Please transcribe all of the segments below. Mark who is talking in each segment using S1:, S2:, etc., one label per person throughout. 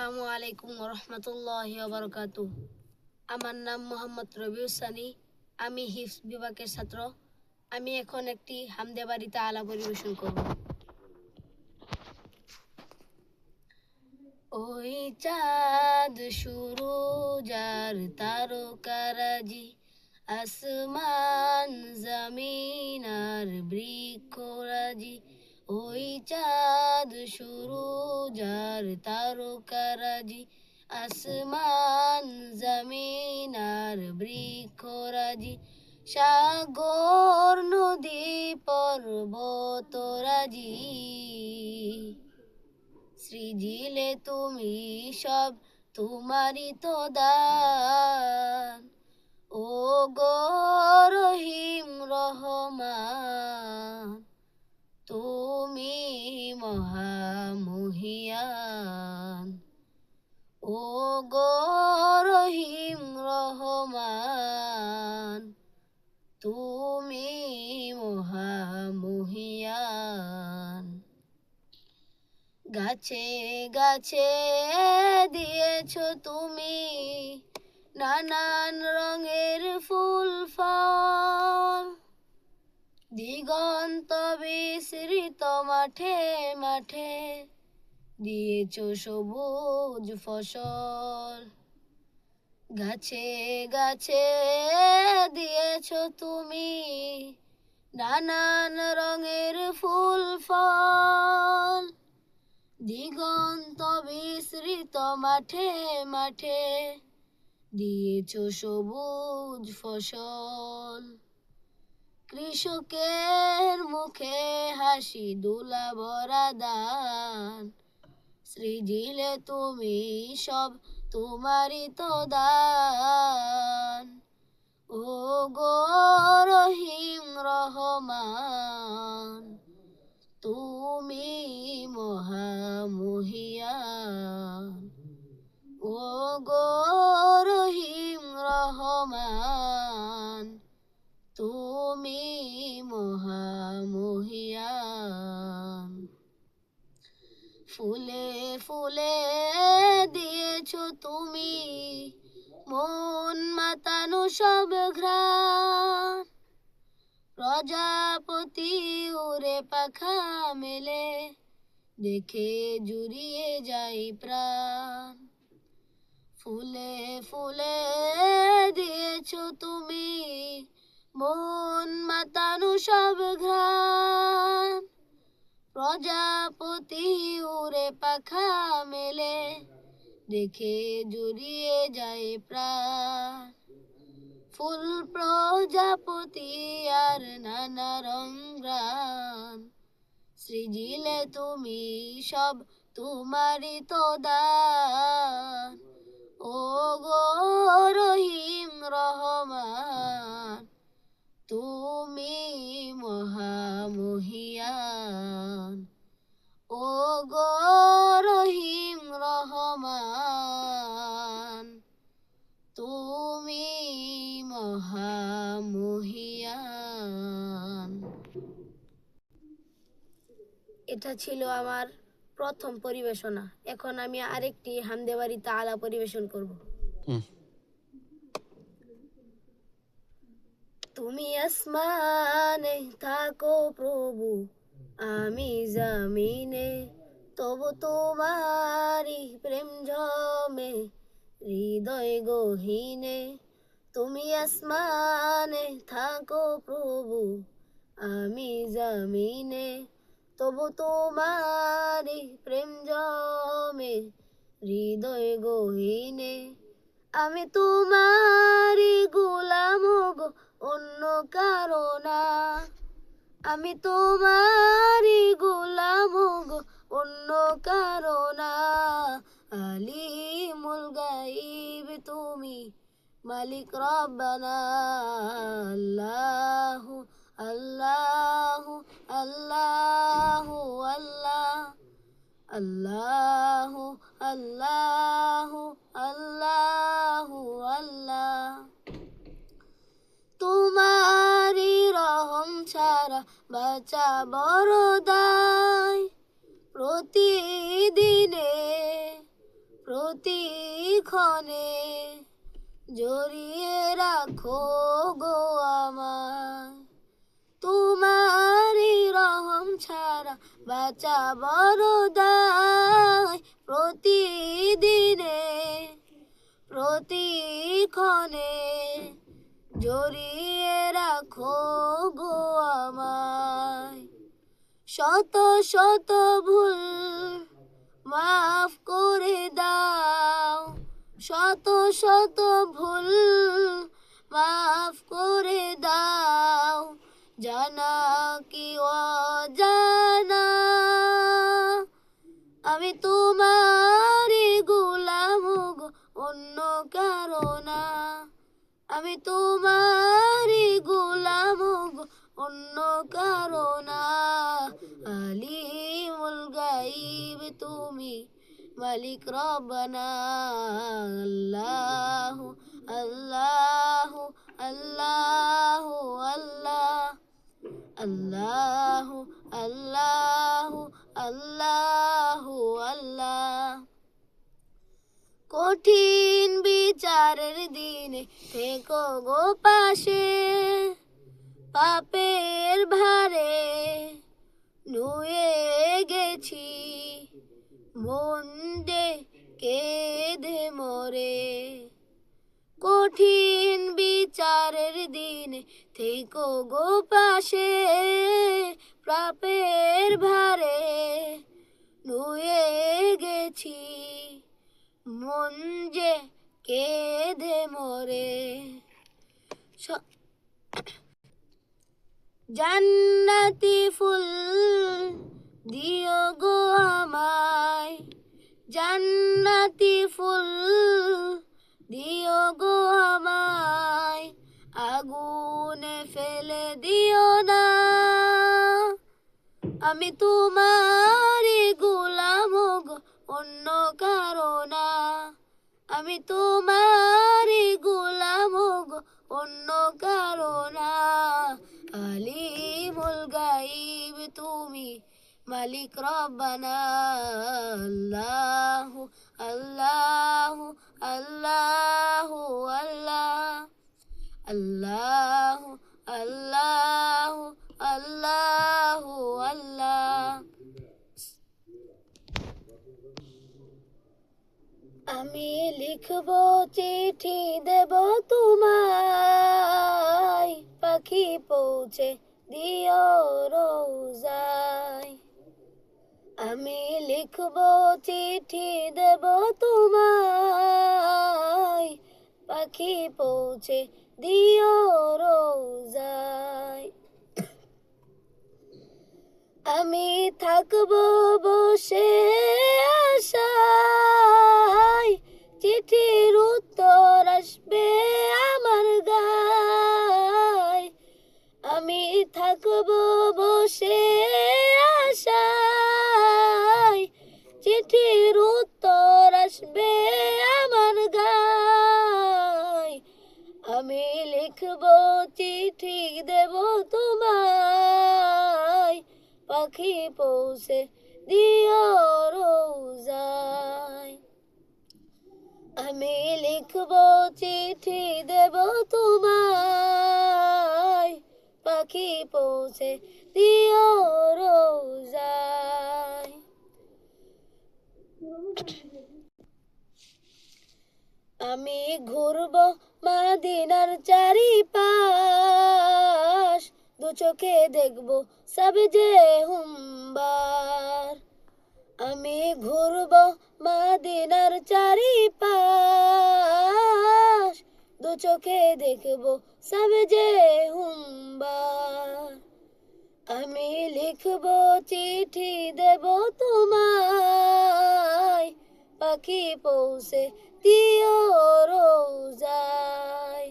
S1: আসসালামু আলাইকুম রহমতুল্লাহি ওয়া বারাকাতুহু। আমার নাম মোহাম্মদ রবিউল সানি। আমি হিফজ বিভাগের ছাত্র। আমি এখন একটি হামদে বাড়ি তাআলা পরিবেশন করব। ওই চাঁদ সুরুজ আর তারকারাজি, আসমান জমিন আর বৃক্ষরাজি। ওই চাঁদ সুরুজ আর তারকারাজি, আসমান জমিন আর বৃক্ষরাজি। সাগর নদী পর্বতরাজি, সৃজিলে তুমি সব, তোমারই তো দান। ও গো রহিম রহমান, তুমি মহামহিয়ান। ও গো রহিম রহমান, তুমি মহামহিয়ান। গাছে গাছে দিয়েছো তুমি নানান রঙের ফুল ফল, দিগন্ত বিস্তৃত মাঠে মাঠে দিয়েছো সবুজ ফসল। গাছে গাছে দিয়েছো তুমি নানান রঙের ফুল ফল, দিগন্ত বিস্তৃত মাঠে মাঠে দিয়েছো সবুজ ফসল। কৃষকের মুখে হাসি দুলা ভরা দান, সৃজিলে তুমি সব, তোমারই তো দান। ও গো রহিম রহমান, তুমি মহামহিয়ান। ও গো রহিম রহমান, তুমি মহামহিয়ান। ফুলে ফুলে দিয়েছো তুমি মন মাতানো সব ঘ্রাণ, প্রজাপতি উড়ে পাখা মেলে দেখে জুড়িয়ে যাই প্রাণ। ফুলে ফুলে দিয়েছো তুমি মন মাতানো সব ঘ্রাণ, প্রজাপতি উড়ে পাখা মেলে দেখে জুড়িয়ে যায় প্রাণ। ফুল প্রজাপতি আর নানা রঙ, সৃজিলে তুমি সব, তোমারই তো দান। ও গো রহিম রহমান, তুমি মহামহিয়ান। ও গো রহিম রহমান, তুমি মহামহিয়ান। এটা ছিল আমার প্রথম পরিবেশনা। এখন আমি আরেকটি হামদে বাড়ি তাআলা পরিবেশন করব। তুমি আসমানে থাকো প্রভু, আমি জমিনে, তবু তোমারি প্রেম জমে হৃদয় গহীনে। তুমি আসমানে থাকো প্রভু, আমি জমিনে, তবু তোমারি প্রেম জমে হৃদয় গহীনে। আমি তোমারি গোলাম গো, অন্য কারো না। আমি তোমারি গোলাম গো, অন্য কারো না। আলিমুল গাইব তুমি, মালিক রব্বানা। আল্লাহু আল্লাহু আল্লাহু আল্লাহ, আল্লাহু আল্লাহু আল্লাহু আল্লাহ। তোমারি রহম ছাড়া বাঁচা বড় দায়, প্রতিদিনে প্রতিক্ষণে জড়িয়ে রাখো গো আমায়। তোমারই রহম ছাড়া বাঁচা বড় দায়। প্রতিদিনে প্রতিক্ষণে জড়িয়ে রাখো গো আমায়। শত শত ভুল মাফ করে দাও, শত শত ভুল মাফ করে দাও, জানা কি অজানা। আমি তোমারই গোলাম গো, অন্য কারো না। আমি তোমারই গোলাম গো, অন্য কারো না। আলিমুল গাইব তুমি, মালিক রব্বানা। আল্লাহু আল্লাহু আল্লাহু আল্লাহ, আল্লাহু আল্লাহু আল্লাহু আল্লাহ। কঠিন বিচারের দিনে থেকো গো পাশে, পাপের ভারে নুয়ে গেছি, মন যে কেঁদে মরে। কঠিন বিচারের দিনে থেকো গো পাশে, পাপের ভারে নুয়ে গেছি, মন যে কেঁদে মরে। জান্নাতি ফুল দিও গো আমায়, জান্নাতি ফুল দিও গো আমায়, আগুনে ফেলে দিও না। আমি তোমারই গোলাম গো, অন্য কারো না। আমি তোমারই গোলাম গো, অন্য কারো না। আলিমুল গাইব তুমি, মালিক রব্বানা। আল্লাহু আল্লাহু আল্লাহু আল্লাহ, আল্লাহু আল্লাহু আল্লাহু আল্লাহ। আমি লিখব চিঠি দেব তোমায়, পাখি পৌঁছে দিও রোজায়। আমি লিখব চিঠি দেব তোমায়, পাখি পৌঁছে দিও রোজায়। আমি থাকবো বসে আশায়, চিঠির উত্তর আসবে আমার গায়। আমি থাকবো বসে আশায়, চিঠির উত্তর আসবে আমার গায়। আমি লিখবো চিঠি দেব তোমায়, পাখি পৌঁছে দিও রোজায়। আমি লিখবো চিঠি দেব তোমায়, পাখি পৌঁছে দিও রোজায়। আমি ঘুরবো মদিনার চারিপাশ, দু চোখে দেখবো সবজে হুম্বার। আমি ঘুরবো মদিনার চারিপাশ, দু চোখে দেখবো সবজে হুম্বার। আমি লিখবো চিঠি দেব তোমায়, পাখি পৌঁছে দিও রোজায়।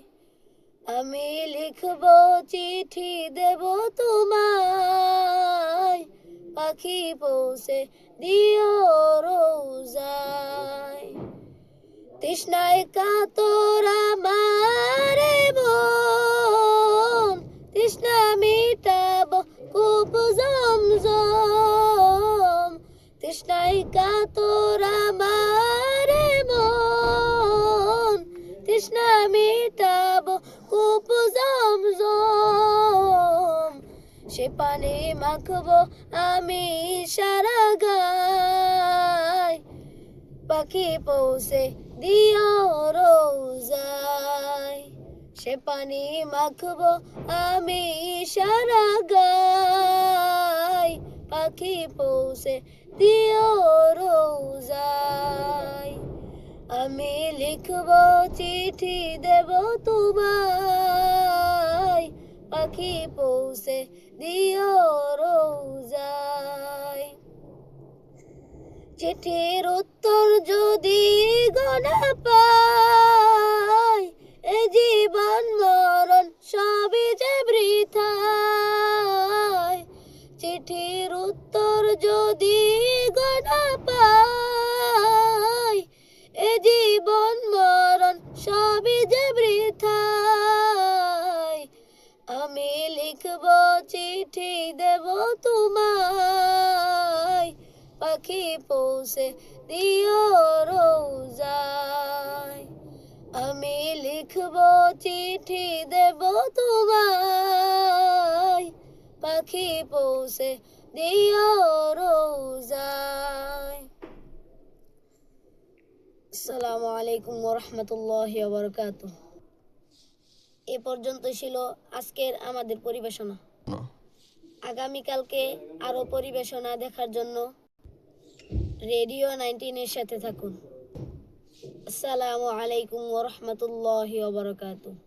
S1: আমি লিখবো চিঠি দেব তোমায়, পাখি পৌঁছে দিও রোজায়। তৃষ্ণায় কাতর আমারে মন, তৃষ্ণা মিটাবো কূপ জমজম। তৃষ্ণায় কাতর আমারে মন, পানি মাখবো আমি সারা গায়, পাখি পৌঁছে দিও রোজায়। সে পানি মাখবো আমি সারা গায়, পাখি পৌঁছে দিও রোজায়। আমি লিখবো চিঠি দেব তোমায়, পাখি পৌঁছে দিও রোজায়। চিঠির উত্তর যদি গোনা পাই, এ জীবন মরণ সবই যে বৃথায়। চিঠির উত্তর যদি গোনা পাই, এ জীবন মরণ সবই যে বৃথায়। আমি লিখবো চিঠি দেব তোমায়, পাখি পৌঁছে দিও রোজায়। আমি লিখবো চিঠি দেব তোমায়, পাখি পৌঁছে দিও রোজায়। আসসালামু আলাইকুম ওয়া রাহমাতুল্লাহি ওয়া বারাকাতুহু। এ পর্যন্ত ছিল আজকের আমাদের পরিবেশনা। আগামীকালকে আরো পরিবেশনা দেখার জন্য রেডিও 19 এর সাথে থাকুন। আসসালামু আলাইকুম ওয়া রাহমাতুল্লাহি ওয়া বারাকাতুহু।